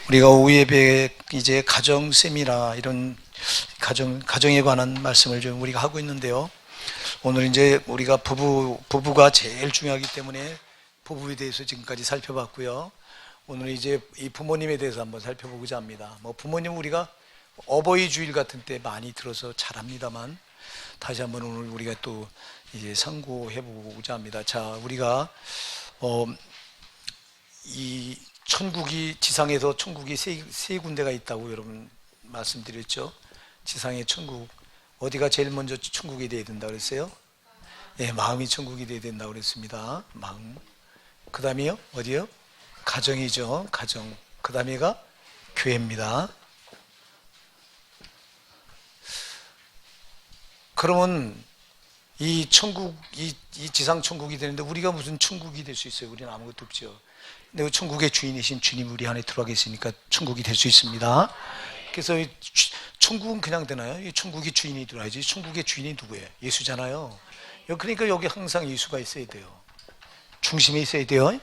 우리가 오후 예배 이제 가정 세미나 이런 가정에 관한 말씀을 좀 우리가 하고 있는데요. 오늘 이제 우리가 부부가 제일 중요하기 때문에 부부에 대해서 지금까지 살펴봤고요. 오늘 이제 이 부모님에 대해서 한번 살펴보고자 합니다. 뭐 부모님 우리가 어버이 주일 같은 때 많이 들어서 잘합니다만 다시 한번 오늘 우리가 또 이제 상고해 보고자 합니다. 자, 우리가 이 천국이 지상에서 천국이 세 군데가 있다고 여러분 말씀드렸죠. 지상의 천국 어디가 제일 먼저 천국이 돼야 된다 그랬어요? 예, 마음이 천국이 돼야 된다 그랬습니다. 마음. 그 다음에요? 어디요? 가정이죠. 가정. 그 다음에가 교회입니다. 그러면 이 천국, 이 지상 천국이 되는데 우리가 무슨 천국이 될 수 있어요? 우리는 아무것도 없죠. 근데 천국의 주인이신 주님 우리 안에 들어가 계시니까 천국이 될 수 있습니다. 그래서 천국은 그냥 되나요? 이 천국의 주인이 들어야지. 천국의 주인이 누구예요? 예수잖아요. 그러니까 여기 항상 예수가 있어야 돼요. 중심에 있어야 돼요.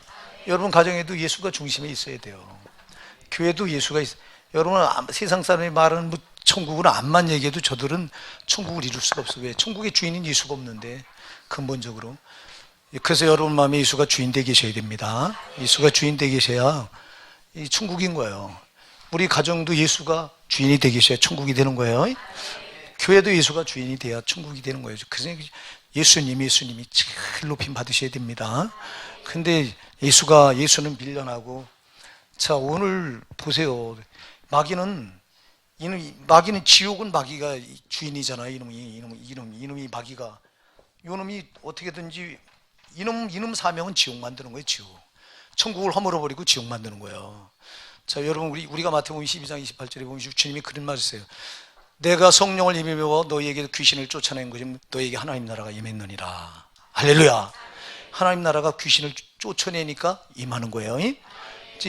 여러분 가정에도 예수가 중심에 있어야 돼요. 교회도 예수가 있어요. 여러분 세상 사람이 말하는 뭐 천국은 암만 얘기해도 저들은 천국을 이룰 수가 없어요. 왜? 천국의 주인인 예수가 없는데 근본적으로. 그래서 여러분 마음에 예수가 주인 되게 계셔야 됩니다. 예수가 주인 되게 계셔야 이 천국인 거예요. 우리 가정도 예수가 주인이 되게 계셔야 천국이 되는 거예요. 교회도 예수가 주인이 돼야 천국이 되는 거예요. 그래서 예수님이 제일 높임 받으셔야 됩니다. 근데 예수는 밀려나고, 자 오늘 보세요. 마귀는 지옥은 마귀가 주인이잖아요. 이놈이 마귀가 이놈이 어떻게든지 이놈 사명은 지옥 만드는 거예요. 지옥. 천국을 허물어버리고 지옥 만드는 거예요. 자 여러분 우리가 마태복음 22장 28절에 보면 주님이 그런 말 했어요. 내가 성령을 힘입어 너희에게 귀신을 쫓아낸 것이 너희에게 하나님 나라가 임했느니라. 할렐루야. 하나님 나라가 귀신을 쫓아내니까 임하는 거예요.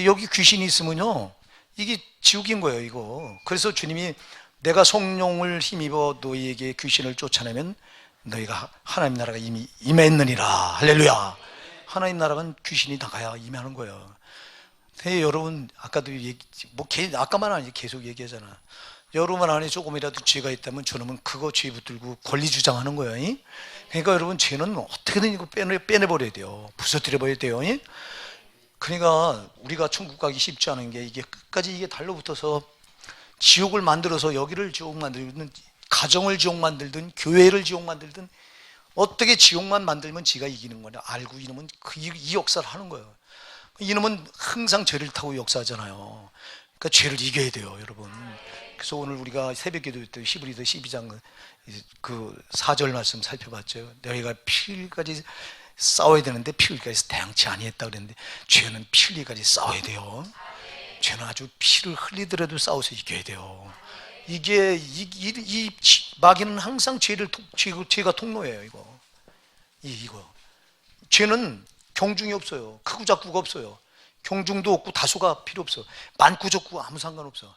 여기 귀신이 있으면요 이게 지옥인 거예요. 이거. 그래서 주님이 내가 성령을 힘입어 너희에게 귀신을 쫓아내면 너희가 하나님 나라가 이미 임했느니라. 할렐루야. 하나님 나라는 귀신이 나가야 임하는 거예요. 네, 여러분 아까도 아까만 아니지 계속 얘기하잖아. 여러분 안에 조금이라도 죄가 있다면 저놈은 그거 죄 붙들고 권리 주장하는 거예요. 그러니까 여러분 죄는 어떻게든 이거 빼내버려야 돼요. 부서뜨려버려야 돼요. 그러니까 우리가 천국 가기 쉽지 않은 게 이게 끝까지 이게 달라붙어서 지옥을 만들어서 여기를 지옥 만들든 가정을 지옥 만들든 교회를 지옥 만들든 어떻게 지옥만 만들면 지가 이기는 거냐 알고 이놈은 이 역사를 하는 거예요. 이놈은 항상 죄를 타고 역사하잖아요. 그러니까 죄를 이겨야 돼요, 여러분. 그래서 오늘 우리가 새벽기도 때 히브리서 12장 그 4절 말씀 살펴봤죠. 너희가 피 흘리기까지 싸워야 되는데 피 흘리기까지 대항치 아니했다 그랬는데 죄는 피 흘리기까지 싸워야 돼요. 죄는 아주 피를 흘리더라도 싸워서 이겨야 돼요. 이게 이 마귀는 항상 죄가 통로예요. 이거 죄는 경중이 없어요. 크고 작고가 없어요. 경중도 없고 다소가 필요 없어. 많고 적고 아무 상관없어.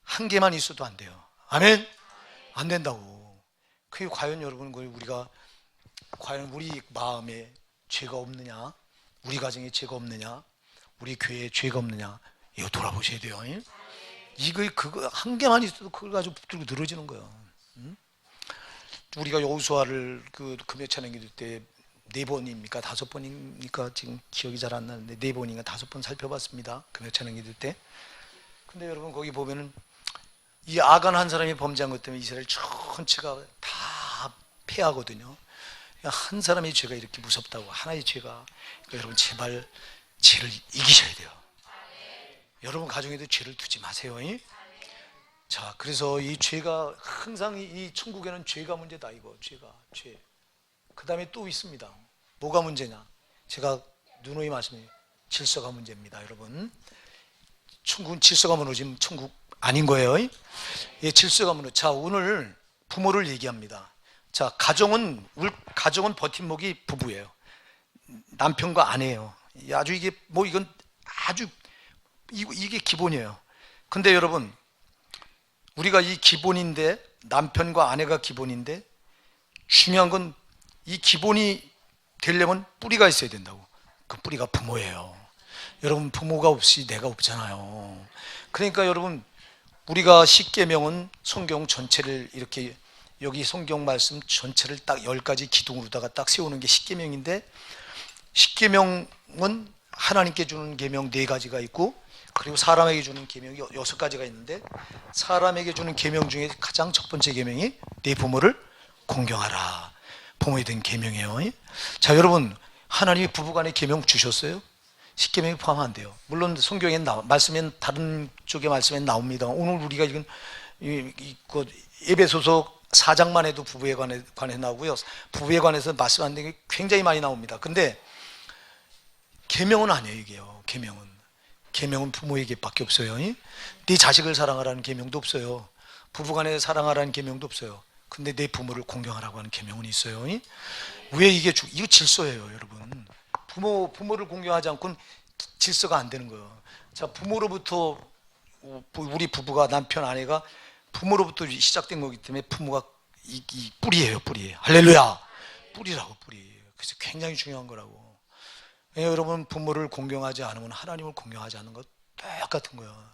한 개만 있어도 안 돼요. 아멘? 안 된다고. 그게 과연 여러분 우리가 과연 우리 마음에 죄가 없느냐, 우리 가정에 죄가 없느냐, 우리 교회에 죄가 없느냐 이거 돌아보셔야 돼요. 그거 한 개만 있어도 그걸 가지고 붙들고 늘어지는 거예요. 우리가 여호수아를 그 금요 찬양 기도 때 4번입니까 5번입니까 지금 기억이 잘 안 나는데 4번인가 5번 살펴봤습니다. 금요 찬양 기도 때. 근데 여러분 거기 보면은 이 아간 한 사람이 범죄한 것 때문에 이스라엘 전체가 다 패하거든요. 한 사람의 죄가 이렇게 무섭다고 하나의 죄가. 그러니까 여러분 제발 죄를 이기셔야 돼요. 여러분 가정에도 죄를 두지 마세요. 자, 그래서 이 죄가 항상 이 천국에는 죄가 문제다. 이거 죄. 그 다음에 또 있습니다. 뭐가 문제냐? 제가 누누이 말씀드린 질서가 문제입니다. 여러분 천국은 질서가 무너지면 천국 아닌 거예요. 예, 질서가 무너져. 자, 오늘 부모를 얘기합니다. 자, 가정은 버팀목이 부부예요. 남편과 아내예요. 아주 이게 이건 아주 이게 기본이에요. 근데 여러분 우리가 이 기본인데 남편과 아내가 기본인데 중요한 건 이 기본이 되려면 뿌리가 있어야 된다고. 그 뿌리가 부모예요. 여러분 부모가 없이 내가 없잖아요. 그러니까 여러분, 우리가 십계명은 성경 전체를 이렇게, 여기 성경 말씀 전체를 딱 10가지 기둥으로다가 딱 세우는 게 십계명인데, 십계명은 하나님께 주는 계명 4가지가 있고, 그리고 사람에게 주는 계명이 6가지가 있는데, 사람에게 주는 계명 중에 가장 첫 번째 계명이 네 부모를 공경하라. 부모에 대한 계명이에요. 자, 여러분, 하나님이 부부간에 계명 주셨어요? 십계명이 포함 안 돼요. 물론 성경에 말씀엔, 다른 쪽의 말씀엔 나옵니다. 오늘 우리가 읽은 에베소서 4장만 해도 부부에 관해 나오고요. 부부에 관해서 말씀하는 게 굉장히 많이 나옵니다. 근데 계명은 아니에요. 이게요. 계명은 부모에게밖에 없어요. 네 자식을 사랑하라는 계명도 없어요. 부부간에 사랑하라는 계명도 없어요. 근데 내 부모를 공경하라고 하는 계명은 있어요. 왜 이거 질서예요, 여러분. 부모를 공경하지 않고는 질서가 안 되는 거예요. 자, 부모로부터, 우리 부부가, 남편, 아내가 부모로부터 시작된 거기 때문에 부모가 이 뿌리예요, 뿌리. 할렐루야. 뿌리라고, 뿌리. 그래서 굉장히 중요한 거라고. 여러분, 부모를 공경하지 않으면 하나님을 공경하지 않는 것 똑같은 거예요.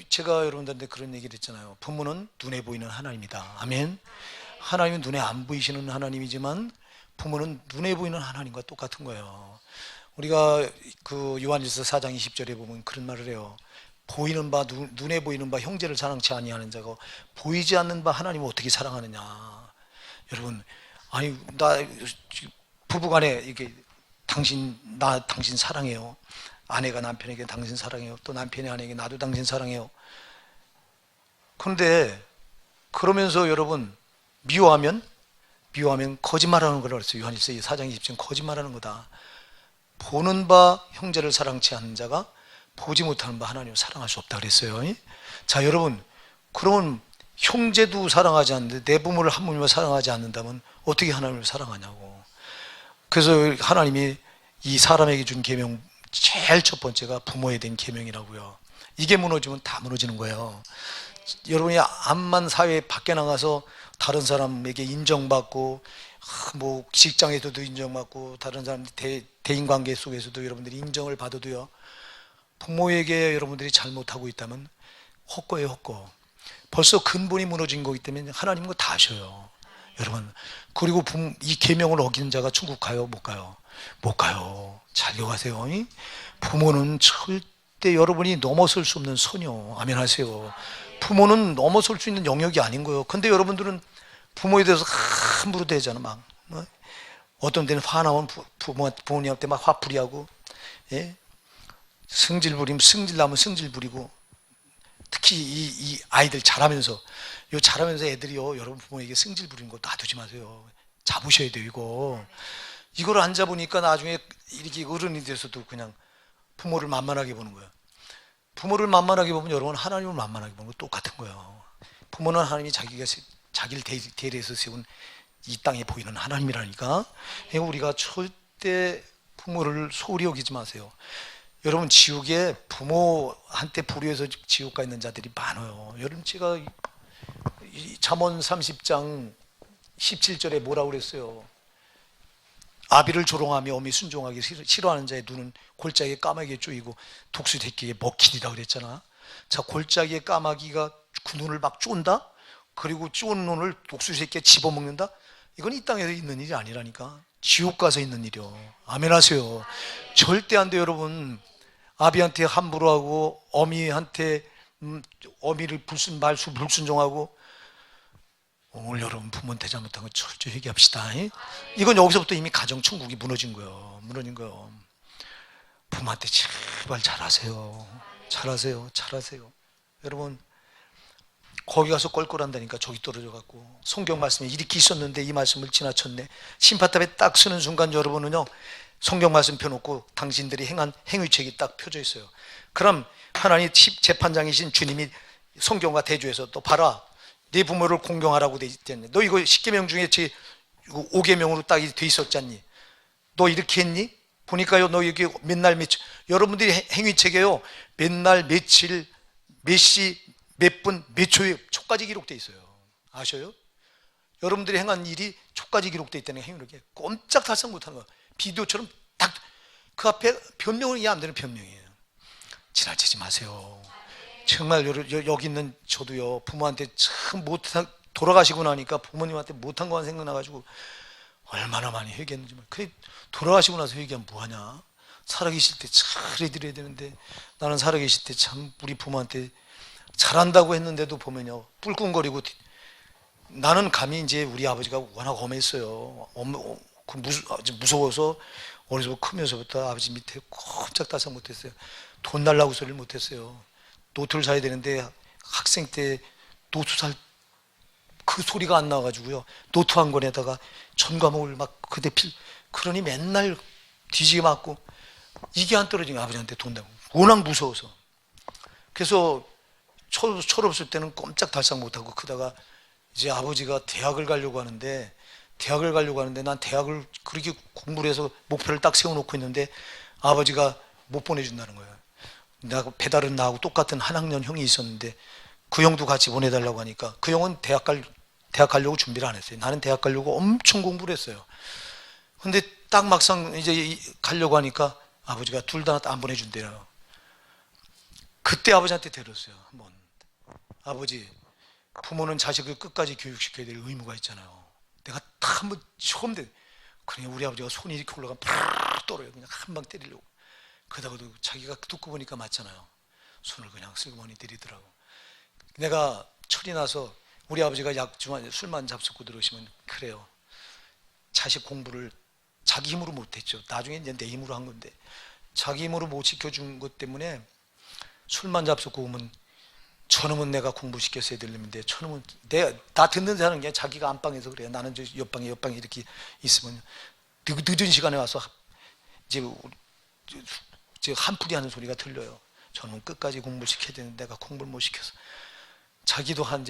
제가 여러분들한테 그런 얘기를 했잖아요. 부모는 눈에 보이는 하나님이다. 아멘. 하나님은 눈에 안 보이시는 하나님이지만 부모는 눈에 보이는 하나님과 똑같은 거예요. 우리가 그 요한일서 4장 20절에 보면 그런 말을 해요. 보이는 바, 눈에 보이는 바 형제를 사랑치 아니하는 자가 보이지 않는 바 하나님을 어떻게 사랑하느냐. 여러분, 아니, 나 부부간에 이게 당신 사랑해요. 아내가 남편에게 당신 사랑해요. 또 남편이 아내에게 나도 당신 사랑해요. 그런데 그러면서 여러분, 미워하면 거짓말하는 거라고 그랬어요. 요한일서 4장 20절 거짓말하는 거다. 보는 바 형제를 사랑치 않는 자가 보지 못하는 바 하나님을 사랑할 수 없다 그랬어요. 자, 여러분, 그러면 형제도 사랑하지 않는데 내 부모를 하나님을 사랑하지 않는다면 어떻게 하나님을 사랑하냐고. 그래서 하나님이 이 사람에게 준 계명 제일 첫 번째가 부모에 대한 계명이라고요. 이게 무너지면 다 무너지는 거예요. 여러분이 암만 사회 밖에 나가서 다른 사람에게 인정받고, 뭐 직장에서도 인정받고, 다른 사람 대인관계 속에서도 여러분들이 인정을 받아도요, 부모에게 여러분들이 잘못하고 있다면 헛거예요, 헛거. 벌써 근본이 무너진 거기 때문에 하나님은 다 아셔요, 여러분. 그리고 이 계명을 어기는 자가 천국 가요, 못 가요? 못 가요. 잘 기억하세요. 부모는 절대 여러분이 넘어설 수 없는 선이요. 아멘 하세요. 부모는 넘어설 수 있는 영역이 아닌 거예요. 근데 여러분들은 부모에 대해서 함부로 대잖아. 막 어떤 데는 화나면 부모님한테 막 화풀이하고, 예? 승질 나면 승질 부리고. 특히 이 아이들 자라면서 애들이요, 여러분 부모에게 승질 부리는 거 놔두지 마세요. 잡으셔야 돼요. 이걸 안 잡으니까 나중에 이렇게 어른이 돼서도 그냥 부모를 만만하게 보는 거예요. 부모를 만만하게 보면 여러분 하나님을 만만하게 보는 거 똑같은 거예요. 부모는 하나님이 자기를 대리해서 세운 이 땅에 보이는 하나님이라니까. 우리가 절대 부모를 소홀히 여기지 마세요. 여러분, 지옥에 부모한테 불의해서 지옥 가 있는 자들이 많아요. 여러분, 제가 잠언 30장 17절에 뭐라고 그랬어요? 아비를 조롱하며 어미 순종하기 싫어하는 자의 눈은 골짜기에 까마귀에 쪼이고 독수 새끼에 먹히리라 그랬잖아. 자, 골짜기에 까마귀가 그 눈을 막 쫀다? 그리고 쫀 눈을 독수 새끼에 집어먹는다? 이건 이 땅에서 있는 일이 아니라니까. 지옥 가서 있는 일이요. 아멘 하세요. 절대 안 돼요, 여러분. 아비한테 함부로 하고 어미한테 어미를 불순종하고. 오늘 여러분 부모한테 잘못한 거 철저히 회개합시다. 이건 여기서부터 이미 가정 천국이 무너진 거예요. 부모한테 제발 잘하세요. 여러분, 거기 가서 껄껄한다니까. 저기 떨어져 갖고 성경 말씀에 이렇게 있었는데 이 말씀을 지나쳤네. 심판탑에 딱 서는 순간 여러분은요, 성경 말씀 펴놓고 당신들이 행한 행위책이 딱 펴져 있어요. 그럼 하나님 재판장이신 주님이 성경과 대조해서 또 봐라, 네 부모를 공경하라고 돼 있잖니. 너 이거 10계명 중에 제 5계명으로 딱 돼 있었잖니. 너 이렇게 했니? 보니까요, 너 여기 몇 날 며칠, 여러분들이 행위책에요, 몇 날 며칠 몇 시 몇 분 몇 초에 초까지 기록돼 있어요. 아셔요? 여러분들이 행한 일이 초까지 기록돼 있다는 행위력에 꼼짝달싹 못하는 거예요. 비디오처럼 딱 그 앞에 변명은 이해 안 되는 변명이에요. 지나치지 마세요. 정말 여기 있는 저도요, 부모한테 참 돌아가시고 나니까 부모님한테 못한 거만 생각나가지고 얼마나 많이 회개했는지. 그래, 돌아가시고 나서 회개하면 뭐하냐. 살아계실 때 잘해드려야 되는데, 나는 살아계실 때 참 우리 부모한테 잘한다고 했는데도 보면요, 뿔꿍거리고. 나는 감히 이제 우리 아버지가 워낙 엄했어요. 무서워서 어려서 크면서부터 아버지 밑에 꼼짝달싹 못했어요. 돈 달라고 소리를 못했어요. 노트를 사야 되는데 학생 때 노트 살 그 소리가 안 나와가지고요, 노트 한 권에다가 전 과목을 막 그러니 맨날 뒤지게 맞고, 이게 안 떨어지면 아버지한테 돈 달고 워낙 무서워서. 그래서 철없을 때는 꼼짝달싹 못하고 크다가 이제 아버지가 대학을 가려고 하는데 난 대학을 그렇게 공부를 해서 목표를 딱 세워놓고 있는데 아버지가 못 보내준다는 거예요. 내가 배달은 나하고 똑같은 한 학년 형이 있었는데 그 형도 같이 보내달라고 하니까, 그 형은 대학 가려고 준비를 안 했어요. 나는 대학 가려고 엄청 공부를 했어요. 근데 딱 막상 이제 가려고 하니까 아버지가 둘 다 안 보내준대요. 그때 아버지한테 데렸어요. 한번, 아버지, 부모는 자식을 끝까지 교육시켜야 될 의무가 있잖아요. 내가 딱 한번 처음 그냥 우리 아버지가 손이 이렇게 올라가면 팍 떨어요. 그냥 한 방 때리려고. 그러다가도 자기가 듣고 보니까 맞잖아요. 손을 그냥 슬그머니 때리더라고. 내가 철이 나서, 우리 아버지가 술만 잡숫고 들어오시면, 그래요, 자식 공부를 자기 힘으로 못했죠. 나중에 이제 내 힘으로 한 건데, 자기 힘으로 못 지켜준 것 때문에 술만 잡숫고 오면, 저놈은 내가 공부시켰어야 되는데, 저놈은 나 듣는 사람은 그냥 자기가 안방에서 그래요. 나는 저 옆방에 이렇게 있으면 늦은 시간에 와서 이제 한풀이 하는 소리가 들려요. 저놈은 끝까지 공부시켜야 되는데 내가 공부를 못 시켜서. 자기도 한이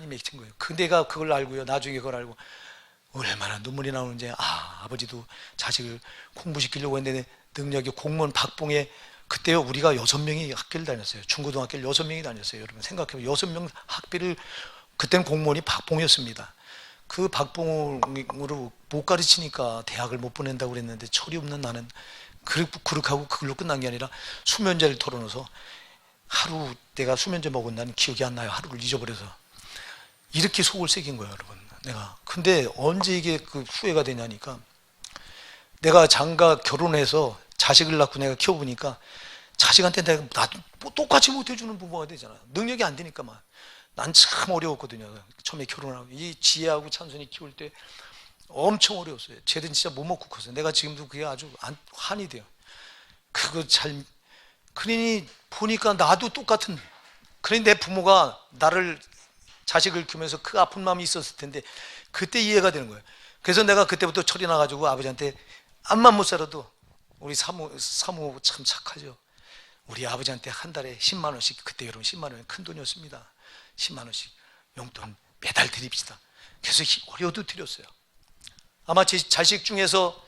맺힌 거예요. 내가 그걸 알고요, 나중에 그걸 알고 얼마나 눈물이 나오는지. 아버지도 자식을 공부시키려고 했는데 능력이, 공무원 박봉에, 그때요 우리가 6명이 학교를 다녔어요. 중고등학교를 6명이 다녔어요. 여러분 생각해보면 6명 학비를, 그때는 공무원이 박봉이었습니다. 그 박봉으로 못 가르치니까 대학을 못 보낸다고 그랬는데, 철이 없는 나는 그렇게 하고 그걸로 끝난 게 아니라 수면제를 털어넣어서 하루, 내가 수면제 먹은 나는 기억이 안 나요. 하루를 잊어버려서. 이렇게 속을 새긴 거예요, 여러분. 내가. 근데 언제 이게 그 후회가 되냐니까, 내가 장가 결혼해서 자식을 낳고 내가 키워보니까 자식한테 내가 똑같이 못해주는 부모가 되잖아요. 능력이 안 되니까. 난 참 어려웠거든요. 처음에 결혼하고 이 지혜하고 찬순이 키울 때 엄청 어려웠어요. 쟤는 진짜 못 먹고 컸어요. 내가 지금도 그게 아주 한이 돼요. 그러니 보니까 나도 똑같은, 그러니 내 부모가 나를, 자식을 키우면서 그 아픈 마음이 있었을 텐데 그때 이해가 되는 거예요. 그래서 내가 그때부터 철이 나가지고 아버지한테 암만 못 살아도, 우리 사모 참 착하죠. 우리 아버지한테 한 달에 10만 원씩, 그때 여러분 10만 원은 큰 돈이었습니다. 10만 원씩 용돈 매달 드립시다. 그래서 어려도 드렸어요. 아마 제 자식 중에서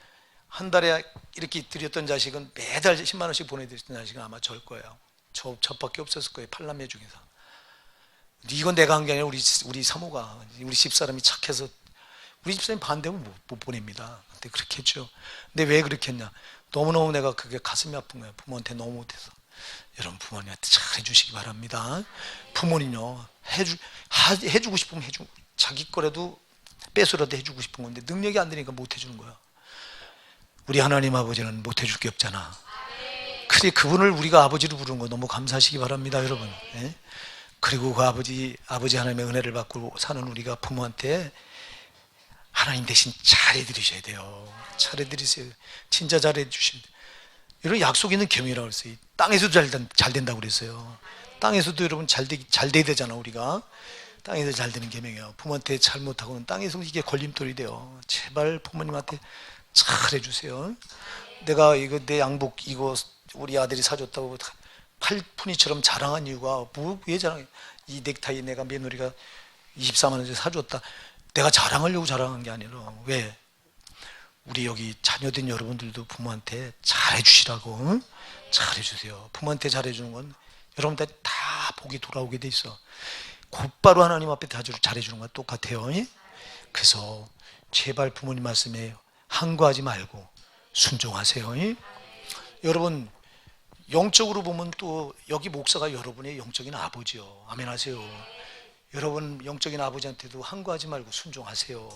한 달에 이렇게 드렸던 자식은, 매달 10만 원씩 보내드렸던 자식은 아마 저일 거예요. 저밖에 없었을 거예요. 8남매 중에서. 이건 내가 한 게 아니라 우리 사모가, 우리 집사람이 착해서, 우리 집사람이 반대면 못 보냅니다. 근데 그렇게 했죠. 근데 왜 그렇게 했냐, 너무너무 내가 그게 가슴이 아픈 거예요. 부모한테 너무 못해서. 여러분 부모님한테 잘 해주시기 바랍니다. 부모님요, 해주고 싶으면 자기 거라도 뺏어라도 해주고 싶은 건데 능력이 안 되니까 못 해주는 거야. 우리 하나님 아버지는 못 해줄 게 없잖아. 그래, 그분을 우리가 아버지로 부르는 거 너무 감사하시기 바랍니다, 여러분. 예? 그리고 그 아버지 하나님의 은혜를 받고 사는 우리가 부모한테 하나님 대신 잘해드리셔야 돼요. 잘해드리세요. 진짜 잘해주셔야 돼요. 이런 약속 있는 계명이라고 그랬어요. 땅에서도 잘 된다고 그랬어요. 땅에서도 여러분 잘 돼야 되잖아, 우리가. 땅에서 잘 되는 계명이에요. 부모한테 잘못하고는 땅에서 이게 걸림돌이 돼요. 제발 부모님한테 잘해주세요. 내가 내 양복 이거 우리 아들이 사줬다고 팔푼이처럼 자랑한 이유가 왜 자랑해? 이 넥타이 내가 며느리가 24만 원짜리 사줬다. 내가 자랑하려고 자랑한 게 아니라, 왜? 우리 여기 자녀된 여러분들도 부모한테 잘해주시라고. 응? 잘해주세요. 부모한테 잘해주는 건 여러분들 다 복이 돌아오게 돼 있어. 곧바로 하나님 앞에 다 잘해주는 건 똑같아요. 응? 그래서 제발 부모님 말씀에 항거하지 말고 순종하세요. 응? 여러분 영적으로 보면 또 여기 목사가 여러분의 영적인 아버지요. 아멘 하세요. 여러분 영적인 아버지한테도 항거하지 말고 순종하세요.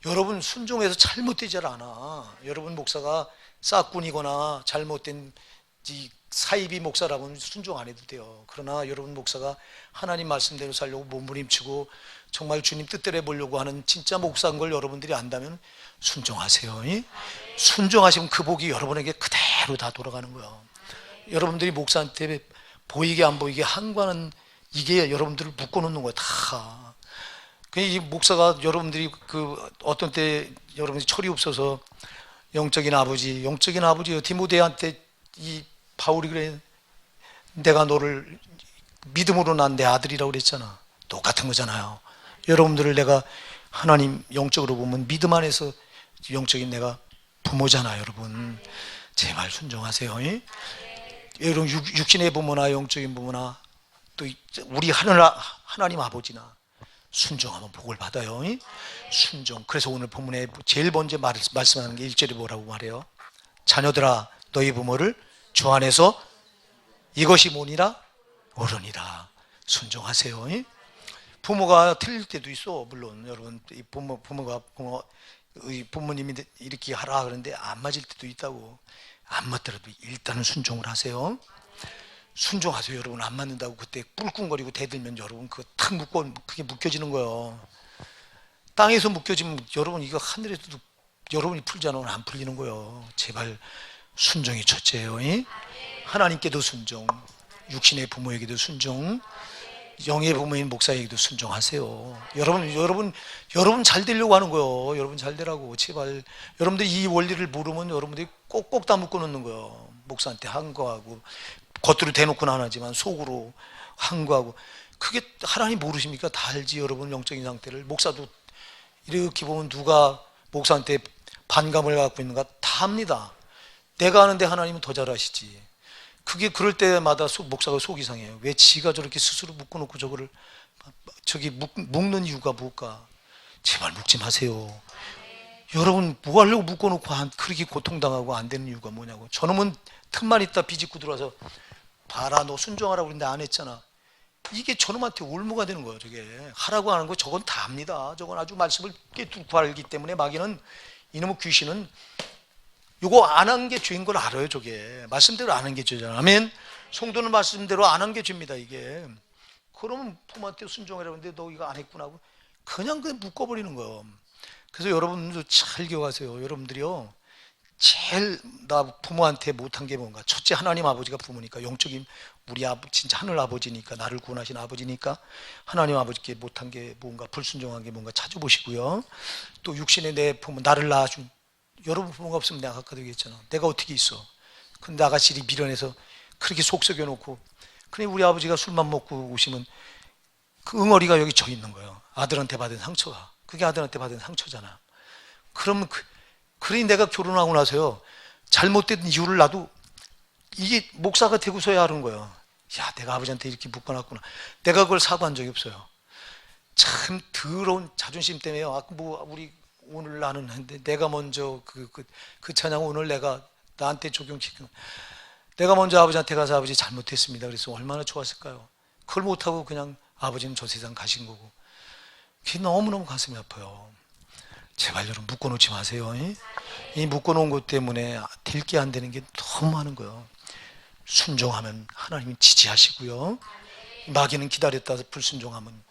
여러분 순종해서 잘못되질 않아. 여러분 목사가 싹군이거나 잘못된 이 사이비 목사라면 순종 안 해도 돼요. 그러나 여러분 목사가 하나님 말씀대로 살려고 몸부림치고 정말 주님 뜻대로 해보려고 하는 진짜 목사인 걸 여러분들이 안다면 순종하세요. 순종하시면 그 복이 여러분에게 그대로 다 돌아가는 거예요. 여러분들이 목사한테 보이게 안 보이게 항거하는 이게 여러분들을 묶어놓는 거예요. 다. 이 목사가 여러분들이 어떤 때 여러분들이 철이 없어서 영적인 아버지요. 디모데한테 이 바울이 그래, 내가 너를 믿음으로 난 내 아들이라고 그랬잖아. 똑같은 거잖아요. 여러분들을 내가 하나님 영적으로 보면 믿음 안에서 영적인 내가 부모잖아요. 여러분 제발 순종하세요. 여러분 육신의 부모나 영적인 부모나 또 우리 하나님 아버지나 순종하면 복을 받아요. 순종. 그래서 오늘 본문에 제일 먼저 말씀하는 게 1절이 뭐라고 말해요? 자녀들아 너희 부모를 주 안에서 이것이 뭐니라? 옳으니라. 순종하세요. 부모가 틀릴 때도 있어. 물론 여러분 부모님이 이렇게 하라 그러는데 안 맞을 때도 있다고. 안 맞더라도 일단은 순종을 하세요. 순종하세요. 여러분 안 맞는다고 그때 꿀꿍거리고 대들면 여러분 그거 탁 그게 묶여지는 거예요. 땅에서 묶여지면 여러분 이거 하늘에서도 여러분이 풀잖아요. 안 풀리는 거예요. 제발 순종이 첫째예요. 하나님께도 순종, 육신의 부모에게도 순종, 영의 부모인 목사에게도 순종하세요. 여러분 잘 되려고 하는 거예요. 여러분 잘 되라고. 제발 여러분들이 이 원리를 모르면 여러분들이 꼭꼭 다 묶어놓는 거예요. 목사한테 항거하고 겉으로 대놓고는 안 하지만 속으로 항거하고. 그게 하나님 모르십니까? 다 알지. 여러분 영적인 상태를. 목사도 이렇게 보면 누가 목사한테 반감을 갖고 있는가 다 압니다. 내가 아는데 하나님은 더 잘 아시지. 그게 그럴 때마다 목사가 속이 상해요. 왜 지가 저렇게 스스로 묶어놓고 묶는 이유가 뭘까? 제발 묶지 마세요. 여러분 뭐 하려고 묶어놓고 그렇게 고통당하고 안 되는 이유가 뭐냐고. 저놈은 틈만 있다 비집고 들어와서 봐라 너 순종하라고 그랬는데 안 했잖아. 이게 저놈한테 올무가 되는 거예요. 저게 하라고 하는 거 저건 다 압니다. 저건 아주 말씀을 깨뚫고 알기 때문에 마귀는 이놈의 귀신은 이거 안 한 게 죄인 걸 알아요. 저게 말씀대로 안 한 게 죄잖아. 아멘. 성도는 말씀대로 안 한 게 죄입니다. 이게 그러면 부모한테 순종하라고 했는데 너 이거 안 했구나 하고 그냥 묶어버리는 거예요. 그래서 여러분도 잘 기억하세요. 여러분들이요 제일 나 부모한테 못한 게 뭔가. 첫째 하나님 아버지가 부모니까 영적인 우리 진짜 하늘 아버지니까 나를 구원하신 아버지니까 하나님 아버지께 못한 게 뭔가 불순종한 게 뭔가 찾아보시고요. 또 육신의 내 부모 나를 낳아준 여러분 부모가 없으면 내가 아까도 얘기했잖아. 내가 어떻게 있어. 근데 아가씨 미련해서 그렇게 속 썩여놓고 그래 우리 아버지가 술만 먹고 오시면 그 응어리가 여기 져 있는 거예요. 아들한테 받은 상처가. 그게 아들한테 받은 상처잖아. 그러면 그러니 내가 결혼하고 나서요 잘못된 이유를 나도 이게 목사가 되고서야 하는 거예요. 야 내가 아버지한테 이렇게 묶어놨구나. 내가 그걸 사과한 적이 없어요. 참 더러운 자존심 때문에요. 아까 우리 오늘 나는 했는데 내가 먼저 그 찬양 오늘 내가 나한테 적용시킨 내가 먼저 아버지한테 가서 아버지 잘못했습니다. 그래서 얼마나 좋았을까요? 그걸 못하고 그냥 아버지는 저 세상 가신 거고 그게 너무너무 가슴이 아파요. 제발 여러분 묶어놓지 마세요. 이 묶어놓은 것 때문에 될 게 안 되는 게 너무 많은 거예요. 순종하면 하나님이 지지하시고요. 마귀는 기다렸다 불순종하면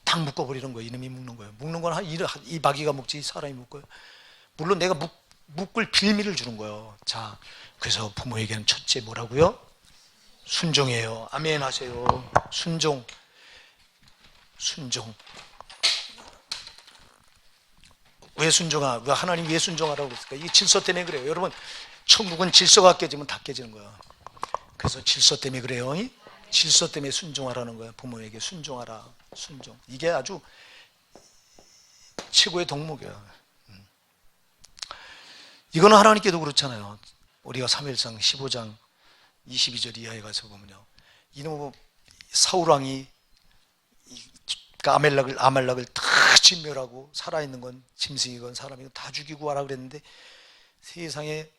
딱 묶어버리는 거예요. 이놈이 묶는 거예요. 묶는 건 이 마귀가 묶지 사람이 묶어요. 물론 내가 묶을 빌미를 주는 거예요. 자, 그래서 부모에게는 첫째 뭐라고요? 순종이에요. 아멘 하세요. 순종. 왜 왜 하나님 왜 순종하라고 그랬을까? 이게 질서 때문에 그래요. 여러분 천국은 질서가 깨지면 다 깨지는 거예요. 그래서 질서 때문에 그래요. 질서 때문에 순종하라는 거예요. 부모에게 순종하라. 순종. 이게 아주 최고의 덕목이에요. 이거는 하나님께도 그렇잖아요. 우리가 사무엘상 15장 22절 이하에 가서 보면요. 이놈 사울왕이 아말렉을 다 진멸하고 살아있는 건 짐승이건 사람이건 다 죽이고 와라 그랬는데 세상에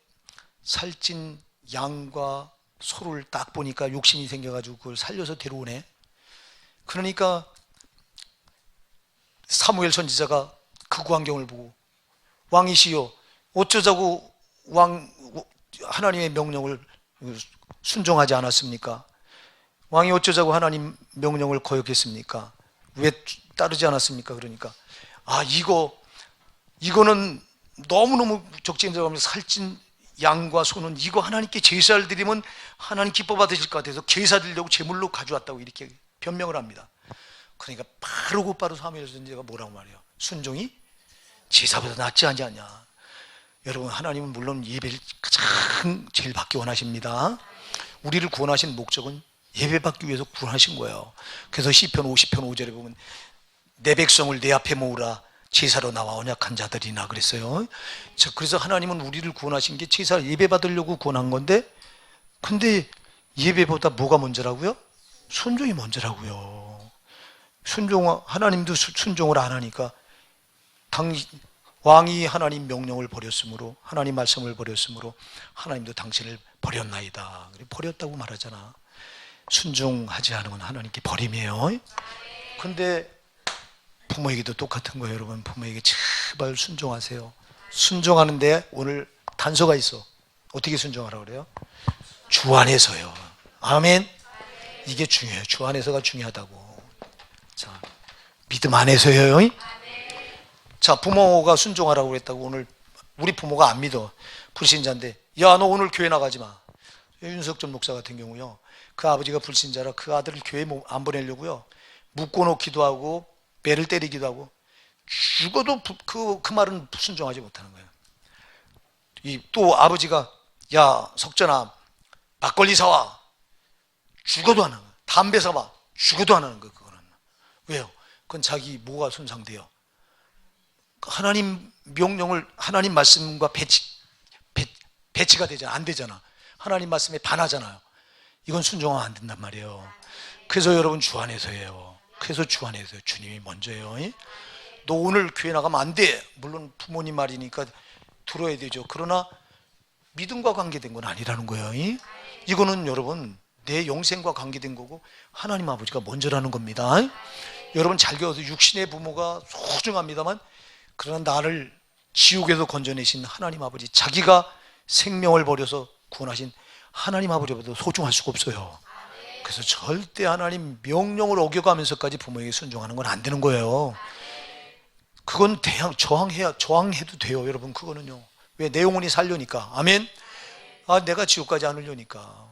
살찐 양과 소를 딱 보니까 욕심이 생겨가지고 그걸 살려서 데려오네. 그러니까 사무엘 선지자가 그 광경을 보고 왕이시여 어쩌자고 하나님의 명령을 순종하지 않았습니까? 왕이 어쩌자고 하나님 명령을 거역했습니까? 왜 따르지 않았습니까? 그러니까 이거는 너무너무 적재임 들어가면서 살찐 양과 소는 이거 하나님께 제사를 드리면 하나님 기뻐 받으실 것 같아서 제사 드리려고 제물로 가져왔다고 이렇게 변명을 합니다. 그러니까 바로 곧바로 사무엘 선지자가 뭐라고 말해요? 순종이 제사보다 낫지 않냐. 여러분, 하나님은 물론 예배를 가장 제일 받기 원하십니다. 우리를 구원하신 목적은 예배 받기 위해서 구원하신 거예요. 그래서 시편 50편 5절에 보면 내 백성을 내 앞에 모으라 제사로 나와 언약한 자들이나 그랬어요. 그래서 하나님은 우리를 구원하신 게 제사 예배 받으려고 구원한 건데, 근데 예배보다 뭐가 먼저라고요? 순종이 먼저라고요. 하나님도 순종을 안 하니까 왕이 하나님 명령을 버렸으므로, 하나님 말씀을 버렸으므로 하나님도 당신을 버렸나이다. 버렸다고 말하잖아. 순종하지 않으면 하나님께 버림이에요. 근데 부모에게도 똑같은 거예요. 여러분, 부모에게 제발 순종하세요. 순종하는데 오늘 단서가 있어. 어떻게 순종하라고 그래요? 주 안에서요. 아멘. 이게 중요해요. 주 안에서가 중요하다고. 자, 믿음 안에서요. 자, 부모가 순종하라고 그랬다고 오늘 우리 부모가 안 믿어. 불신자인데 야, 너 오늘 교회 나가지 마. 윤석전 목사 같은 경우요, 그 아버지가 불신자라 그 아들을 교회 안 보내려고요, 묶어놓기도 하고 배를 때리기도 하고, 죽어도 그 말은 순종하지 못하는 거예요. 또 아버지가 야, 석전아 막걸리 사와. 죽어도 안 하는 거예요. 담배 사와. 죽어도 안 하는 거예요. 그거는 왜요? 그건 자기 뭐가 손상돼요? 하나님 명령을, 하나님 말씀과 배치가 되잖아. 안 되잖아. 하나님 말씀에 반하잖아요. 이건 순종하면 안 된단 말이에요. 그래서 여러분, 주 안에서예요. 그래서 주 안에서 주님이 먼저예요. 너 오늘 교회 나가면 안 돼. 물론 부모님 말이니까 들어야 되죠. 그러나 믿음과 관계된 건 아니라는 거예요. 이거는 여러분 내 영생과 관계된 거고 하나님 아버지가 먼저라는 겁니다. 여러분, 잘 기억해서 육신의 부모가 소중합니다만, 그러나 나를 지옥에서 건져내신 하나님 아버지, 자기가 생명을 버려서 구원하신 하나님 아버지보다 소중할 수가 없어요. 그래서 절대 하나님 명령을 어겨가면서까지 부모에게 순종하는 건 안 되는 거예요. 그건 저항해도 돼요. 여러분, 그거는요. 왜? 내 영혼이 살려니까. 아멘. 내가 지옥 가지 않으려니까.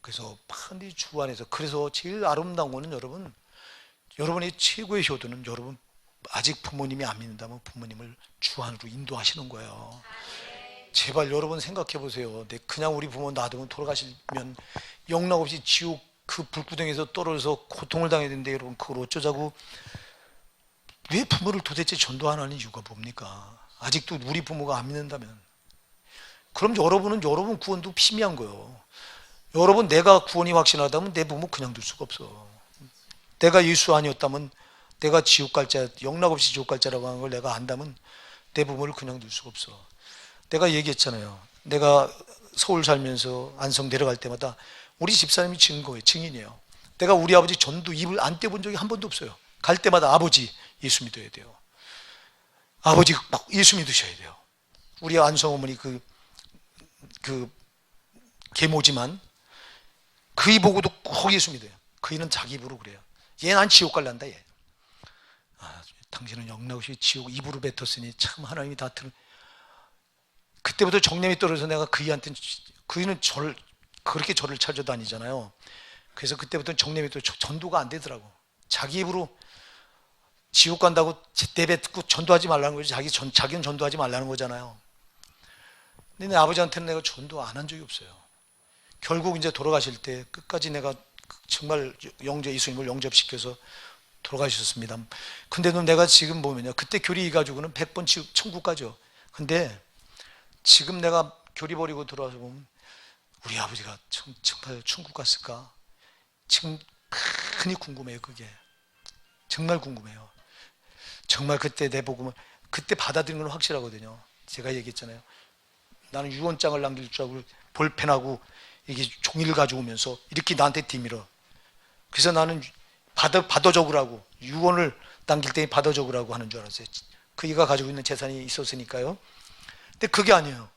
그래서 반드시 주 안에서. 그래서 제일 아름다운 거는 여러분, 여러분의 최고의 효도는 여러분 아직 부모님이 안 믿는다면 부모님을 주 안으로 인도하시는 거예요. 제발 여러분 생각해 보세요. 그냥 우리 부모 놔두면 돌아가시면 영락없이 지옥 그 불구덩이에서 떨어져서 고통을 당해야 되는데, 여러분 그걸 어쩌자고. 왜 부모를 도대체 전도 안 하는 이유가 뭡니까? 아직도 우리 부모가 안 믿는다면. 그럼 여러분은 여러분 구원도 피미한 거예요. 여러분, 내가 구원이 확신하다면 내 부모 그냥 둘 수가 없어. 내가 예수 아니었다면, 내가 지옥 갈 자, 영락없이 지옥 갈 자라고 하는 걸 내가 안다면 내 부모를 그냥 둘 수가 없어. 내가 얘기했잖아요. 내가 서울 살면서 안성 내려갈 때마다 우리 집사님이 증인이에요. 내가 우리 아버지 전도 입을 안 떼본 적이 한 번도 없어요. 갈 때마다 아버지 예수 믿어야 돼요. 아버지 꼭 예수 믿으셔야 돼요. 우리 안성 어머니 그 계모지만 그이 보고도 꼭 예수 믿어요. 그이는 자기 입으로 그래요. 얘 난 지옥 갈란다 얘. 당신은 영락없이 지옥 입으로 뱉었으니 참 하나님이 다 들은. 그때부터 정념이 떨어져서 내가 그이한테, 그이는 그렇게 저를 찾아다니잖아요. 그래서 그때부터 정념이 또 전도가 안 되더라고. 자기 입으로 지옥 간다고 내뱉고 전도하지 말라는 거지. 자기는 전도하지 말라는 거잖아요. 근데 내 아버지한테는 내가 전도 안 한 적이 없어요. 결국 이제 돌아가실 때 끝까지 내가 정말 예수님을 영접시켜서 돌아가셨습니다. 근데도 내가 지금 보면요, 그때 교리 가지고는 100번 천국 가죠. 근데 지금 내가 교리 버리고 들어와서 보면 우리 아버지가 정말 천국 갔을까? 지금 흔히 궁금해요. 그게 정말 궁금해요. 정말 그때 내보고 그때 받아들인 건 확실하거든요. 제가 얘기했잖아요. 나는 유언장을 남길 줄 알고 볼펜하고 이게 종이를 가져오면서 이렇게 나한테 뒤밀어. 그래서 나는 받아 적으라고, 유언을 당길 때 받아 적으라고 하는 줄 알았어요. 그이가 가지고 있는 재산이 있었으니까요. 근데 그게 아니에요.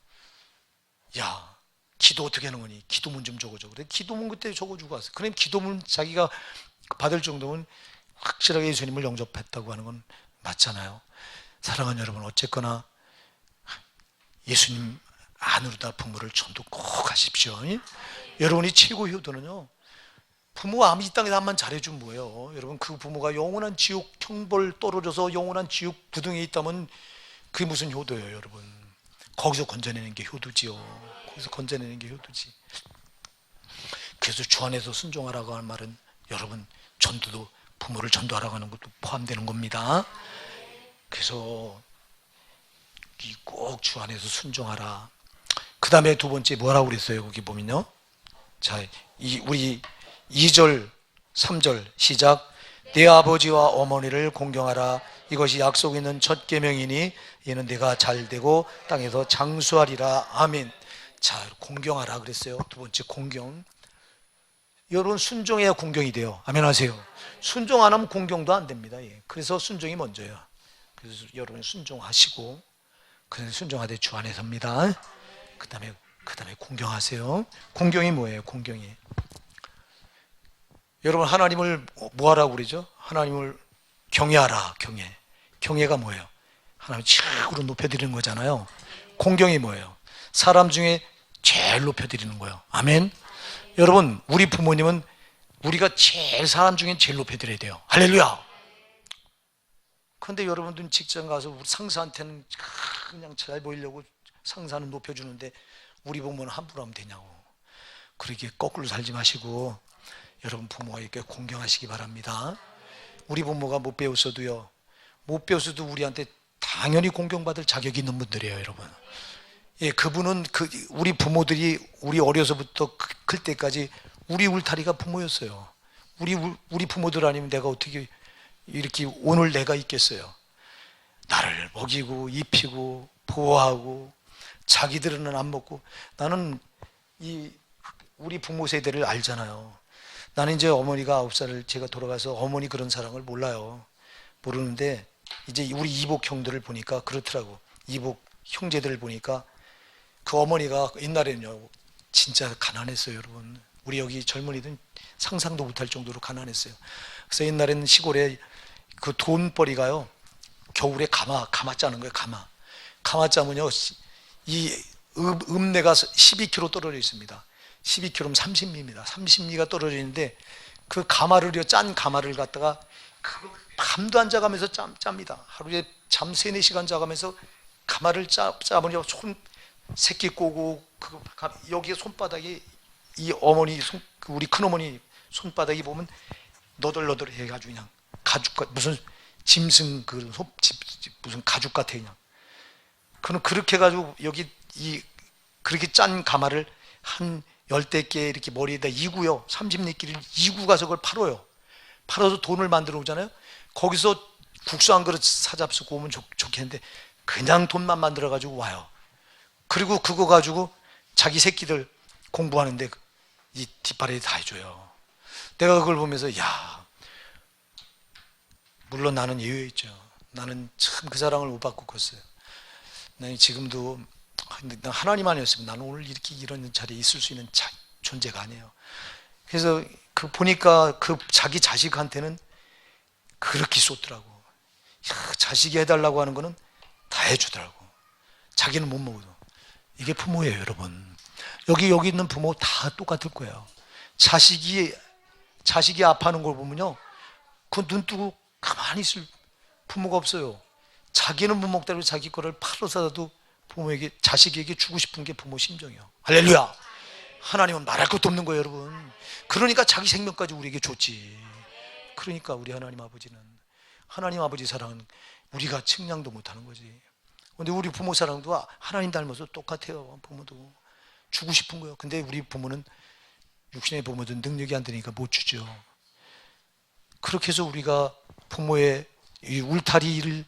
야, 기도 어떻게 하는 거니? 기도문 좀 적어줘. 그래, 기도문 그때 적어주고 왔어요. 그럼 기도문 자기가 받을 정도면 확실하게 예수님을 영접했다고 하는 건 맞잖아요. 사랑하는 여러분, 어쨌거나 예수님 안으로다 부모를 전도 꼭 하십시오. 여러분이 최고 효도는요, 부모가 이 땅에서 한번 잘해주면 뭐예요? 여러분, 그 부모가 영원한 지옥 형벌 떨어져서 영원한 지옥 부둥에 있다면 그게 무슨 효도예요, 여러분? 거기서 건져내는 게 효도지요. 거기서 건져내는 게 효도지. 그래서 주 안에서 순종하라고 하는 말은 여러분, 전도도 부모를 전도하라고 하는 것도 포함되는 겁니다. 그래서 꼭 주 안에서 순종하라. 그 다음에 두 번째 뭐라고 그랬어요? 거기 보면요. 자, 우리 2절, 3절 시작. 내 아버지와 어머니를 공경하라. 이것이 약속 있는 첫 계명이니 이는 내가 잘되고 땅에서 장수하리라. 아멘. 자, 공경하라 그랬어요. 두 번째 공경. 여러분, 순종해야 공경이 돼요. 아멘 하세요. 순종 안 하면 공경도 안 됩니다. 그래서 순종이 먼저예요. 그래서 여러분 순종하시고, 그래서 순종하되 주 안에 섭니다. 그 다음에 공경하세요. 공경이 뭐예요? 공경이, 여러분, 하나님을 뭐 하라고 그러죠? 하나님을 경외하라. 경외가 뭐예요? 하나님 최고로 높여드리는 거잖아요. 공경이 뭐예요? 사람 중에 제일 높여드리는 거예요. 아멘. 여러분, 우리 부모님은 우리가 사람 중에 제일 높여드려야 돼요. 할렐루야. 그런데 여러분들은 직장 가서 우리 상사한테는 그냥 잘 보이려고 상사는 높여주는데 우리 부모는 함부로 하면 되냐고. 그렇게 거꾸로 살지 마시고 여러분, 부모에게 공경하시기 바랍니다. 우리 부모가 못 배웠어도 우리한테 당연히 공경받을 자격이 있는 분들이에요, 여러분. 그분은 우리 부모들이 우리 어려서부터 클 때까지 우리 울타리가 부모였어요. 우리 부모들 아니면 내가 어떻게 이렇게 오늘 내가 있겠어요? 나를 먹이고 입히고 보호하고 자기들은 안 먹고. 나는 우리 부모 세대를 알잖아요. 나는 이제 어머니가 9살을 제가 돌아가서 어머니 그런 사랑을 모르는데 이제 우리 이복 형들을 보니까 그렇더라고. 이복 형제들을 보니까 그 어머니가 옛날에는요 진짜 가난했어요, 여러분. 우리 여기 젊은이들은 상상도 못할 정도로 가난했어요. 그래서 옛날에는 시골에 그 돈벌이가요, 겨울에 가마 짜는 거예요. 가마 짜면요, 이 읍내가 12km 떨어져 있습니다. 12km면 30미입니다. 30미가 떨어져 있는데 그 짠 가마를 갖다가 밤도 안 자가면서 짭니다. 하루에 잠 3-4시간 자가면서 가마를 짜보니 새끼 꼬고 여기 손바닥이 이 어머니 우리 큰어머니 손바닥이 보면 너덜너덜 해가지고 그냥 가죽 무슨 짐승 무슨 가죽 같아 그냥. 그렇게 해가지고 여기 그렇게 짠 가마를 한 10대 이렇게 머리에다 이고요. 30리끼를 이고 가서 그걸 팔아서 돈을 만들어 오잖아요. 거기서 국수 한 그릇 사잡수고 오면 좋겠는데 그냥 돈만 만들어 가지고 와요. 그리고 그거 가지고 자기 새끼들 공부하는데 이 뒷바라지 다 해줘요. 내가 그걸 보면서 물론 나는 예외였죠. 나는 참 그 사랑을 못 받고 컸어요. 나는 지금도 하나님 아니었으면 나는 오늘 이런 자리에 있을 수 있는 존재가 아니에요. 그래서 보니까 자기 자식한테는 그렇게 쏟더라고. 자식이 해달라고 하는 거는 다 해주더라고. 자기는 못 먹어도. 이게 부모예요, 여러분. 여기 있는 부모 다 똑같을 거예요. 자식이 아파하는 걸 보면요, 그 눈 뜨고 가만히 있을 부모가 없어요. 자기는 못 먹다고 자기 거를 팔아서라도 자식에게 주고 싶은 게 부모 심정이에요. 할렐루야. 하나님은 말할 것도 없는 거예요, 여러분. 그러니까 자기 생명까지 우리에게 줬지. 그러니까 우리 하나님 아버지 사랑은 우리가 측량도 못하는 거지. 근데 우리 부모 사랑도 하나님 닮아서 똑같아요. 부모도 주고 싶은 거예요. 근데 우리 부모는 육신의 부모든 능력이 안 되니까 못 주죠. 그렇게 해서 우리가 부모의 이 울타리의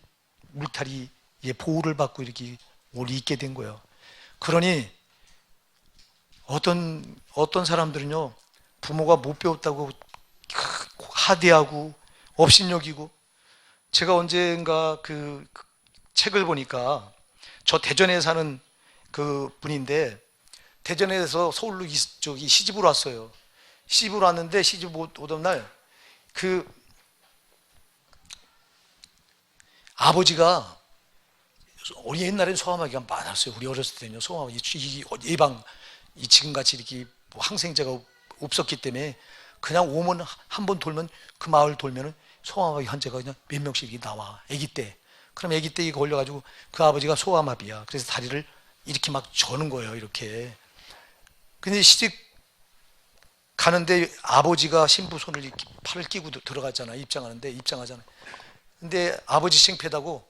보호를 받고 이렇게 오래 있게 된 거예요. 그러니 어떤 사람들은요, 부모가 못 배웠다고 하대하고 업신여기고. 제가 언젠가 그 책을 보니까, 저 대전에 사는 그 분인데 대전에서 서울로 저기 시집으로 왔어요. 시집으로 왔는데 시집 오던 날 그 아버지가, 우리 옛날엔 소아마비가 많았어요. 우리 어렸을 때는요, 소아마비 예방, 지금같이 이렇게 뭐 항생제가 없었기 때문에 그냥 오면 한 번 돌면, 그 마을 돌면은 소아마비 환자가 그냥 몇 명씩 이렇게 나와, 아기 때. 그럼 아기 때 이거 걸려가지고 그 아버지가 소아마비야. 그래서 다리를 이렇게 막 저는 거예요, 이렇게. 근데 시집 가는데 아버지가 신부 손을 이렇게 팔을 끼고 들어갔잖아, 입장하잖아. 근데 아버지 창피하다고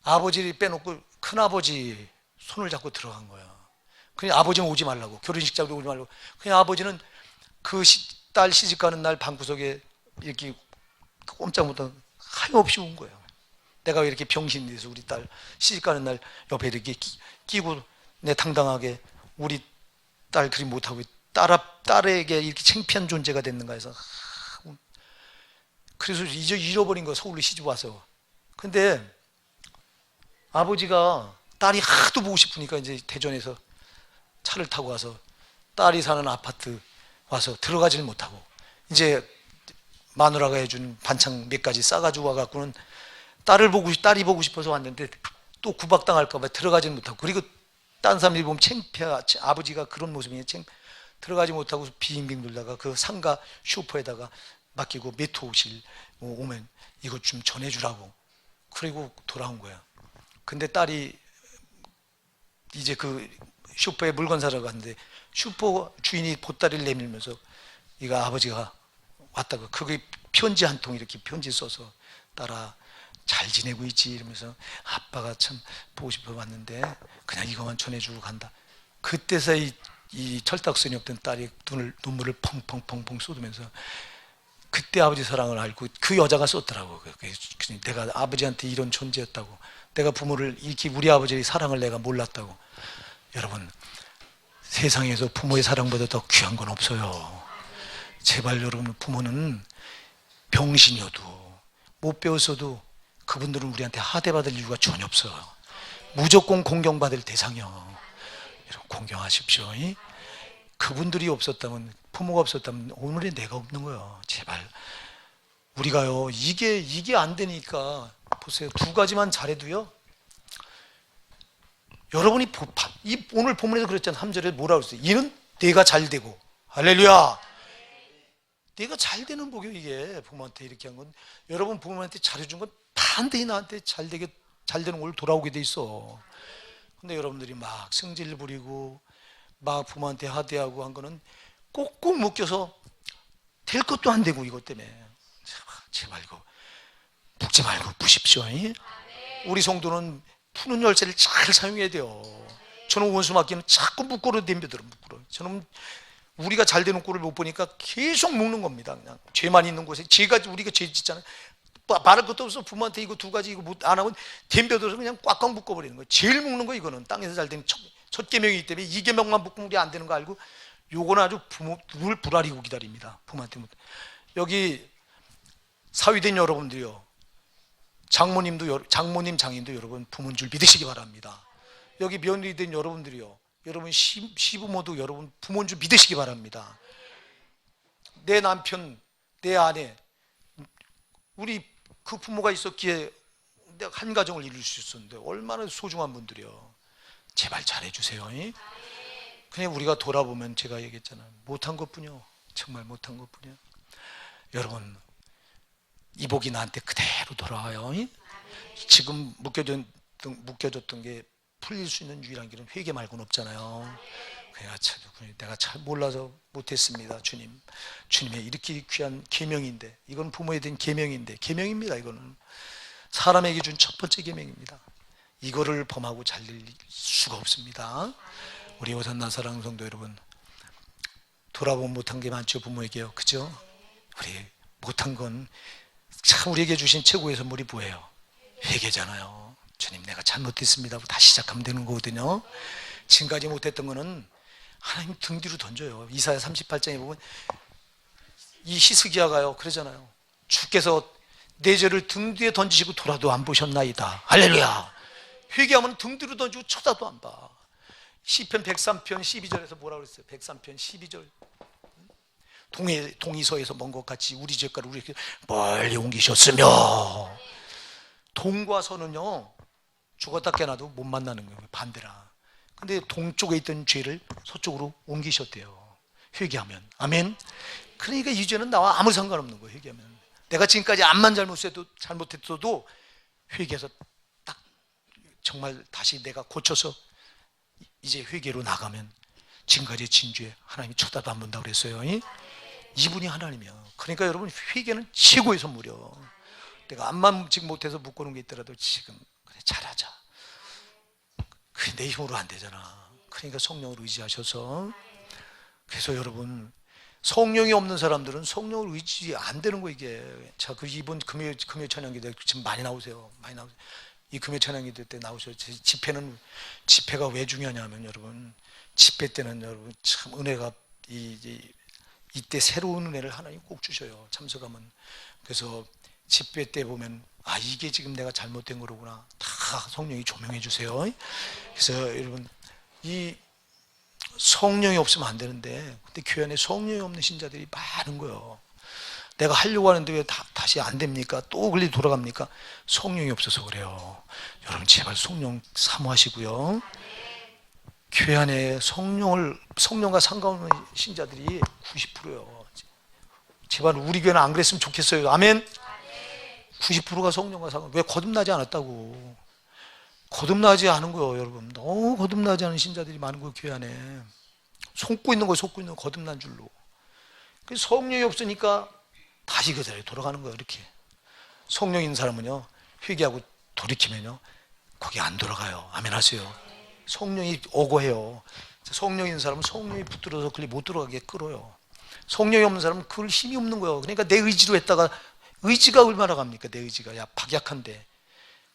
아버지를 빼놓고 큰아버지 손을 잡고 들어간 거야. 그냥 아버지는 오지 말라고, 결혼식 자리에 오지 말라고. 그냥 아버지는 그 딸 시집 가는 날 방구석에 이렇게 꼼짝 못하고 하염없이 온 거예요. 내가 왜 이렇게 병신이 돼서 우리 딸 시집 가는 날 옆에 이렇게 끼고 내 당당하게 우리 딸 그리 못하고 딸에게 이렇게 창피한 존재가 됐는가 해서. 그래서 잃어버린 거, 서울로 시집 와서. 근데 아버지가 딸이 하도 보고 싶으니까 이제 대전에서 차를 타고 와서 딸이 사는 아파트 와서 들어가지를 못하고, 이제 마누라가 해준 반찬 몇 가지 싸가지고 와갖고는 딸이 보고 싶어서 왔는데 또 구박당할까봐 들어가지는 못하고, 그리고 딴 사람들이 보면 아버지가 그런 모습이니 들어가지 못하고 빙빙 돌다가 그 상가 슈퍼에다가 맡기고, 메토실 오면 이것 좀 전해주라고. 그리고 돌아온 거야. 근데 딸이 이제 그 슈퍼에 물건 사러 갔는데 슈퍼 주인이 보따리를 내밀면서 이거 아버지가 왔다고, 그게 편지 한 통 이렇게 편지 써서, 딸아 잘 지내고 있지 이러면서, 아빠가 참 보고 싶어 왔는데 그냥 이것만 전해주고 간다. 그때서 이 철딱선이 없던 딸이 눈물을 펑펑펑펑 쏟으면서 그때 아버지 사랑을 알고 그 여자가 썼더라고. 내가 아버지한테 이런 존재였다고, 내가 부모를 이렇게, 우리 아버지의 사랑을 내가 몰랐다고. 여러분, 세상에서 부모의 사랑보다 더 귀한 건 없어요. 제발 여러분, 부모는 병신이어도 못 배웠어도 그분들은 우리한테 하대받을 이유가 전혀 없어요. 무조건 공경받을 대상이요. 여러분, 공경하십시오. 그분들이 없었다면, 부모가 없었다면 오늘의 내가 없는 거예요. 제발. 우리가요, 이게 안 되니까, 보세요. 두 가지만 잘해도요, 여러분이 오늘 본문에서 그랬잖아요. 3절에 뭐라고 그랬어요? 이는 내가 잘 되고. 할렐루야. 내가 잘 되는 복이요, 이게. 부모한테 이렇게 한 건. 여러분 부모한테 잘해준 건 반드시 나한테 잘 되는 걸로 돌아오게 돼 있어. 근데 여러분들이 막 승질 부리고 막 부모한테 하대하고 한 거는 꼭꼭 묶여서 될 것도 안 되고, 이것 때문에. 제발 이거 묶지 말고 푸십시오. 우리 성도는 푸는 열쇠를 잘 사용해야 돼요. 저는 원수 맡기는 자꾸 묶고로 덤벼들어. 저는 우리가 잘 되는 꼴을 못 보니까 계속 묶는 겁니다. 그냥 죄만 있는 곳에, 우리가 죄 짓잖아요. 말할 것도 없어. 부모한테 이거 두 가지 이거 안 하면 덤벼들어서 그냥 꽉꽉 묶어버리는 거예요. 제일 묶는 거 이거는. 땅에서 잘 되는 첫 계명이기 때문에 이 계명만 묶으면 우리 안 되는 거 알고, 요거는 아주 부모 늘 불아리고 기다립니다. 부모한테. 여기 사위된 여러분들이요, 장모님 장인도 여러분 부모인 줄 믿으시기 바랍니다. 여기 며느리 된 여러분들이요, 여러분 시부모도 여러분 부모인 줄 믿으시기 바랍니다. 내 남편, 내 아내, 우리 그 부모가 있었기에 내가 한 가정을 이룰 수 있었는데 얼마나 소중한 분들이요. 제발 잘해주세요. 그냥 우리가 돌아보면, 제가 얘기했잖아요, 못한 것뿐이요. 정말 못한 것뿐이요. 여러분, 이 복이 나한테 그대로 돌아와요. 지금 묶여졌던 게 풀릴 수 있는 유일한 길은 회개 말고는 없잖아요. 내가 잘 몰라서 못했습니다. 주님의 이렇게 귀한 계명인데, 이건 부모에 대한 계명인데, 계명입니다. 이거는 사람에게 준 첫 번째 계명입니다. 이거를 범하고 잘릴 수가 없습니다. 우리 오산나 사랑하는 성도 여러분, 돌아보면 못한 게 많죠. 부모에게요, 그죠? 우리 못한 건 참 우리에게 주신 최고의 선물이 뭐예요? 회개잖아요. 주님, 내가 잘못했습니다 하고 다시 시작하면 되는 거거든요. 지금까지 못했던 거는 하나님 등 뒤로 던져요. 이사야 38장에 보면 이 히스기야가요 그러잖아요. 주께서 내 죄를 등 뒤에 던지시고 돌아도 안 보셨나이다. 할렐루야. 회개하면 등 뒤로 던지고 쳐다도 안 봐. 시편 103편 12절에서 뭐라고 그랬어요? 103편 12절. 동이서에서 먼 것 같이 우리 죄가를 우리에게 멀리 옮기셨으며. 동과 서는요 죽었다 깨나도 못 만나는 거예요. 반대라. 근데 동쪽에 있던 죄를 서쪽으로 옮기셨대요. 회개하면. 아멘. 그러니까 이 죄는 나와 아무 상관없는 거예요. 회개하면. 내가 지금까지 암만 잘못했어도 회개해서 딱 정말 다시 내가 고쳐서 이제 회개로 나가면 지금까지 진 죄 하나님이 쳐다도 안 본다고 그랬어요. 이분이 하나님이요. 그러니까 여러분 회개는 최고의 선물이요. 내가 암만 지금 못해서 묶어놓은 게 있더라도 지금 그래 잘하자. 그게 내 힘으로 안 되잖아. 그러니까 성령을 의지하셔서. 그래서 여러분 성령이 없는 사람들은 성령을 의지 안 되는 거 이게. 자, 그 이번 금요 찬양기도 지금 많이 나오세요. 많이 나오세요. 이 금요 찬양기도 때 나오셔요. 집회가 왜 중요하냐면 여러분 집회 때는 여러분 참 은혜가 이때 새로운 은혜를 하나님 꼭 주셔요. 참석하면. 그래서 집회 때 보면 아 이게 지금 내가 잘못된 거로구나. 다 성령이 조명해 주세요. 그래서 여러분 이 성령이 없으면 안 되는데 근데 교회 안에 성령이 없는 신자들이 많은 거예요. 내가 하려고 하는데 왜 다시 안 됩니까? 또 그리 돌아갑니까? 성령이 없어서 그래요. 여러분 제발 성령 사모하시고요. 교회 안에 성령과 상관없는 신자들이 90%예요. 제발 우리 교회는 안 그랬으면 좋겠어요. 아멘. 90%가 성령과 상관. 왜 거듭나지 않았다고? 거듭나지 않은 거예요, 여러분. 너무 거듭나지 않은 신자들이 많은 거예요, 교회 안에. 속고 있는 거예요, 거듭난 줄로. 성령이 없으니까 다시 그 자리에 돌아가는 거예요, 이렇게. 성령 있는 사람은요, 회개하고 돌이키면요, 거기 안 돌아가요. 아멘 하세요. 성령이 오고해요. 성령 있는 사람은 성령이 붙들어서 그리 못 들어가게 끌어요. 성령이 없는 사람은 그럴 힘이 없는 거예요. 그러니까 내 의지로 했다가 의지가 얼마나 갑니까? 내 의지가 박약한데.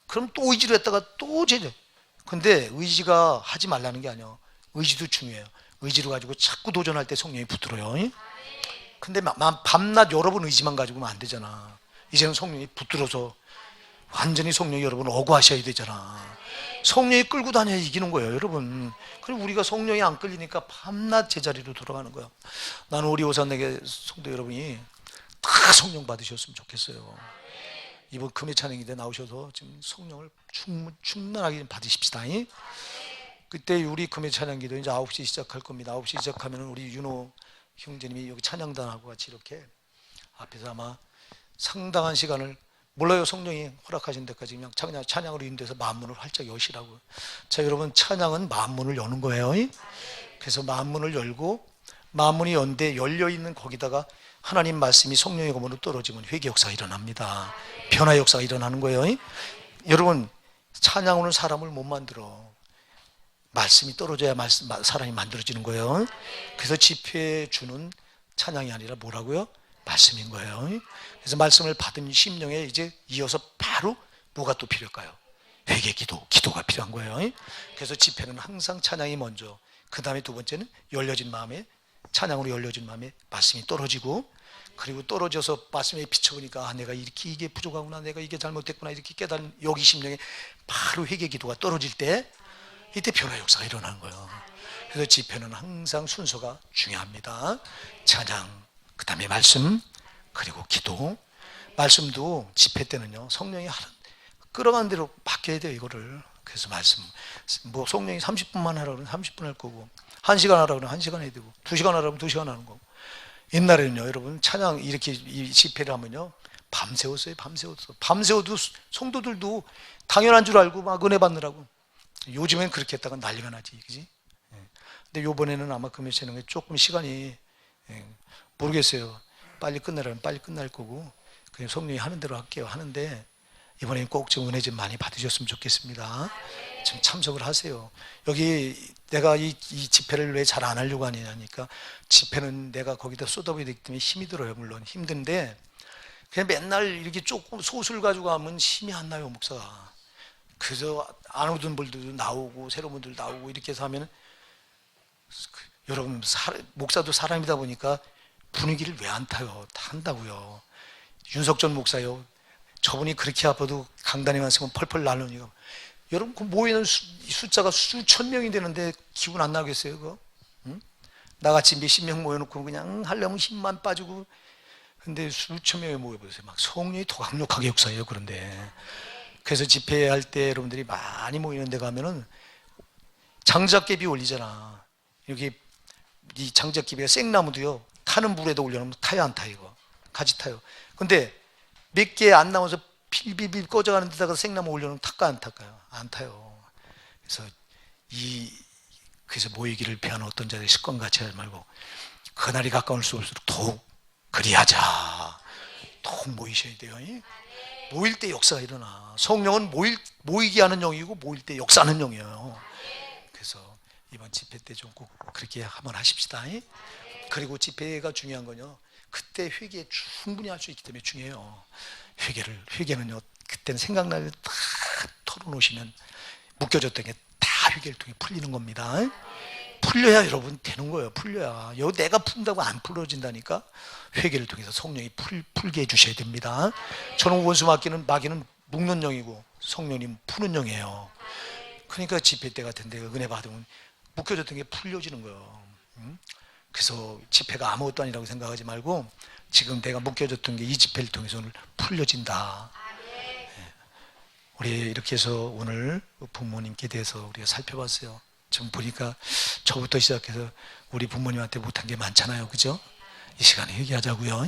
그럼 또 의지로 했다가 또 제재. 근데 의지가 하지 말라는 게 아니에요. 의지도 중요해요. 의지로 가지고 자꾸 도전할 때 성령이 붙들어요. 근데 밤낮 여러 번 의지만 가지고는 안 되잖아. 이제는 성령이 붙들어서 완전히 성령이 여러분 어구하셔야 되잖아. 성령이 끌고 다녀야 이기는 거예요, 여러분. 그리고 우리가 성령이 안 끌리니까 밤낮 제자리로 돌아가는 거야. 나는 우리 오산내게 성도 여러분이 다 성령 받으셨으면 좋겠어요. 이번 금요 찬양기대 나오셔서 지금 성령을 충만하게 받으십시다. 그때 우리 금요 찬양기도 이제 9시 시작할 겁니다. 9시 시작하면 우리 윤호 형제님이 여기 찬양단하고 같이 이렇게 앞에서 아마 상당한 시간을 몰라요. 성령이 허락하신 데까지 그냥 찬양으로 인도해서 마음문을 활짝 여시라고. 자, 여러분 찬양은 마음문을 여는 거예요. 그래서 마음문을 열고 마음문이 연대 열려있는 거기다가 하나님 말씀이 성령의 검으로 떨어지면 회개 역사가 일어납니다. 변화 역사가 일어나는 거예요. 여러분 찬양으로는 사람을 못 만들어. 말씀이 떨어져야 사람이 만들어지는 거예요. 그래서 집회에 주는 찬양이 아니라 뭐라고요? 말씀인 거예요. 그래서 말씀을 받은 심령에 이제 이어서 바로 뭐가 또 필요할까요? 회개 기도가 필요한 거예요. 그래서 집회는 항상 찬양이 먼저, 그 다음에 두 번째는 열려진 마음에, 찬양으로 열려진 마음에 말씀이 떨어지고, 그리고 떨어져서 말씀에 비춰보니까 내가 이게 부족하구나, 내가 이게 잘못됐구나 이렇게 깨달은 여기 심령에 바로 회개 기도가 떨어질 때 이때 변화 역사가 일어나는 거예요. 그래서 집회는 항상 순서가 중요합니다. 찬양, 그 다음에 말씀, 그리고 기도. 말씀도 집회 때는요 성령이 끌어간 대로 바뀌어야 돼요. 이거를. 그래서 말씀 뭐 성령이 30분만 하라고 그러면 30분 할 거고 1시간 하라고 그러면 1시간 해야 되고 2시간 하라고 하면 2시간 하는 거고. 옛날에는요 여러분 찬양 이렇게 이 집회를 하면요 밤새웠어요. 밤새워도 성도들도 당연한 줄 알고 막 은혜 받느라고. 요즘엔 그렇게 했다가 난리가 나지, 그지? 근데 요번에는 아마 금요 찬양에 조금 시간이 모르겠어요. 빨리 끝내라면 빨리 끝날 거고 그냥 성령이 하는 대로 할게요. 하는데 이번에는 꼭 좀 은혜 좀 많이 받으셨으면 좋겠습니다. 좀 참석을 하세요. 여기 내가 이 집회를 왜 잘 안 하려고 하냐니까 집회는 내가 거기다 쏟아부어야 되기 때문에 힘이 들어요. 물론 힘든데 그냥 맨날 이렇게 조금 소수를 가지고 하면 힘이 안 나요, 목사가. 그래서 안 오던 분들도 나오고 새로운 분들 나오고 이렇게 해서 하면 여러분 목사도 사람이다 보니까 분위기를 왜 안 타요? 다 한다고요. 윤석전 목사요. 저분이 그렇게 아파도 강단에만 서면 펄펄 날르니까 여러분 그 모이는 숫자가 수천 명이 되는데 기분 안 나겠어요? 그거? 응? 나같이 몇십 명 모여놓고 그냥 하려면 힘만 빠지고 근데 수천 명이 모여보세요. 막 성령이 더 강력하게 역사해요. 그런데 그래서 집회할 때 여러분들이 많이 모이는 데 가면은 장작개비 올리잖아. 여기 이 장작개비가 생나무도요 타는 물에도 올려놓으면 타요 안 타요? 이거 같이 타요. 근데 몇 개 안 나와서 필비빌 꺼져가는 데다가 생나무 올려놓으면 탈까 안 탈까요? 안 타요. 그래서 모이기를 피하는 어떤 자들의 습관같이 하지 말고 그날이 가까울수록 더욱 그리하자. 더욱 모이셔야 돼요. 모일 때 역사가 일어나. 성령은 모이게 하는 영이고 모일 때 역사하는 영이에요. 그래서 이번 집회 때 좀 꼭 그렇게 한번 하십시다. 그리고 집회가 중요한 건요. 그때 회개 충분히 할 수 있기 때문에 중요해요. 회개는요. 그때는 생각나면 다 털어놓으시면 묶여졌던 게 다 회개를 통해 풀리는 겁니다. 풀려야 여러분 되는 거예요. 풀려야. 내가 푼다고 안 풀어진다니까. 회개를 통해서 성령이 풀게 해주셔야 됩니다. 저는 원수 마귀는 묶는 영이고 성령님 푸는 영이에요. 그러니까 집회 때 같은데 은혜 받으면 묶여졌던 게 풀려지는 거예요. 그래서 집회가 아무것도 아니라고 생각하지 말고 지금 내가 묶여졌던 게 이 집회를 통해서 오늘 풀려진다. 우리 이렇게 해서 오늘 부모님께 대해서 우리가 살펴봤어요. 지금 보니까 저부터 시작해서 우리 부모님한테 못한 게 많잖아요. 그죠? 이 시간에 회개하자고요.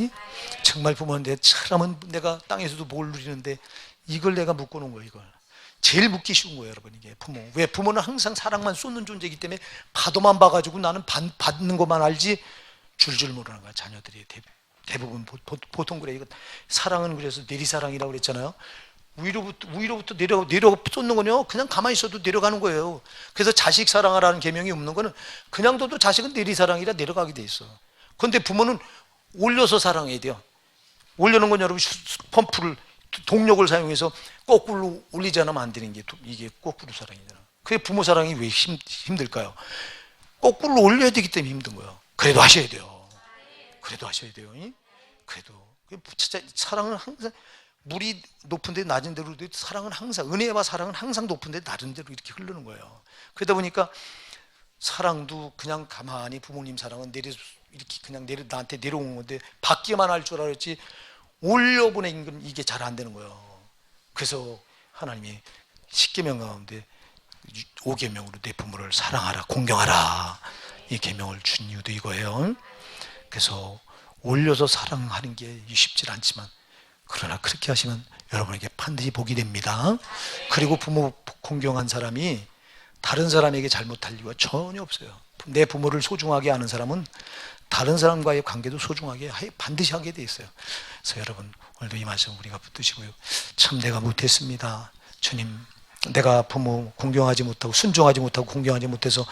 정말 부모인데 사람은 내가 땅에서도 뭘 누리는데 이걸 내가 묶어놓은 거예요. 이걸 제일 묶기 쉬운 거예요. 여러분 이게 부모. 왜? 부모는 항상 사랑만 쏟는 존재이기 때문에 파도만 봐가지고 나는 받는 것만 알지 줄줄 모르는 거야. 자녀들이 대부분 보통 그래. 이거 사랑은 그래서 내리사랑이라고 그랬잖아요. 위로부터 내려 쏟는 거요. 그냥 가만히 있어도 내려가는 거예요. 그래서 자식 사랑하라는 계명이 없는 거는 그냥 둬도 자식은 내리사랑이라 내려가게 돼 있어. 그런데 부모는 올려서 사랑해야 돼요. 올려놓은 건 여러분 펌프를 동력을 사용해서 거꾸로 올리지 않으면 안 되는 게 이게 거꾸로 사랑이잖아. 그게 부모 사랑이 왜 힘들까요? 거꾸로 올려야 되기 때문에 힘든 거예요. 그래도 하셔야 돼요. 그래도 하셔야 돼요. 그래도 사랑은 항상 물이 높은 데 낮은 대로 사랑은 항상 은혜와 사랑은 항상 높은 데 낮은 대로 이렇게 흐르는 거예요. 그러다 보니까 사랑도 그냥 가만히 부모님 사랑은 이렇게 그냥 나한테 내려오는 건데 받기만 할 줄 알았지 올려보내는 건 이게 잘 안 되는 거예요. 그래서 하나님이 10계명 가운데 5계명으로 내 부모를 사랑하라 공경하라 이 계명을 준 이유도 이거예요. 그래서 올려서 사랑하는 게 쉽지 않지만 그러나 그렇게 하시면 여러분에게 반드시 복이 됩니다. 그리고 부모 공경한 사람이 다른 사람에게 잘못할 이유가 전혀 없어요. 내 부모를 소중하게 아는 사람은 다른 사람과의 관계도 소중하게 반드시 하게 돼 있어요. 그래서 여러분 오늘도 이 말씀 우리가 붙드시고요. 참 내가 못했습니다. 주님 내가 부모 공경하지 못하고 순종하지 못하고 공경하지 못해서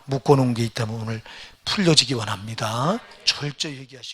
묶어놓은 게 있다면 오늘 풀려지기 원합니다. 철저히 회개하시고